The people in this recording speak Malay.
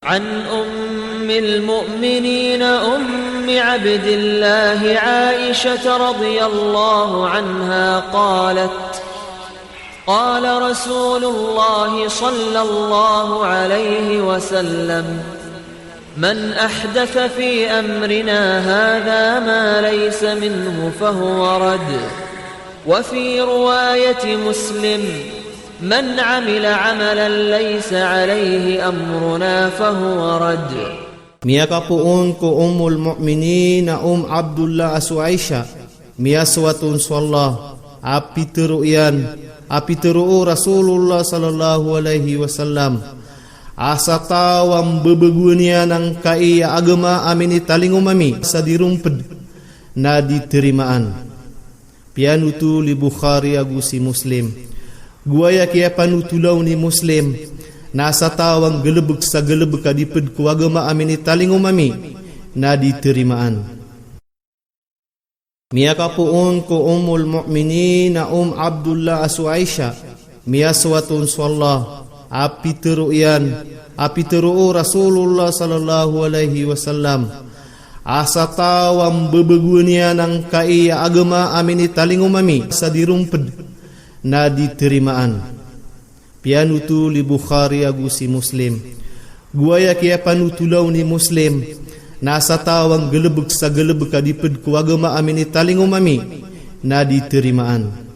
عن أم المؤمنين أم عبد الله عائشة رضي الله عنها قالت قال رسول الله صلى الله عليه وسلم من أحدث في أمرنا هذا ما ليس منه فهو رد وفي رواية مسلم من عمل عملا ليس عليه أمرنا فهو رد. Mia kapuun ko Ummul Mukminin Abdullah asu Aisyah mia suatun sallah api teru Rasulullah sallallahu alaihi wasallam asa tawam bebegunia nang kai agama amini talingu mami sadirumped na diterimaan pianutu li Bukhari agusi Muslim guaya kia panutulaw ni Muslim nasa tawang gelebek sa gelebek adiped ku agama amini talingu mami na diterimaan. Mia kapuun ko Ummul Mukminin Abdullah asu Aisyah mia suatun sallah api teru Rasulullah sallallahu alaihi wasallam asa tawam bebegunia nang kai agama amini talingu mami sadirumped na diterimaan pianutu li Bukhari agusi Muslim guaya kia panutulaw ni Muslim nasa tawang gelebek sa gelebek adiped ku agama amini talingu mami na diterimaan.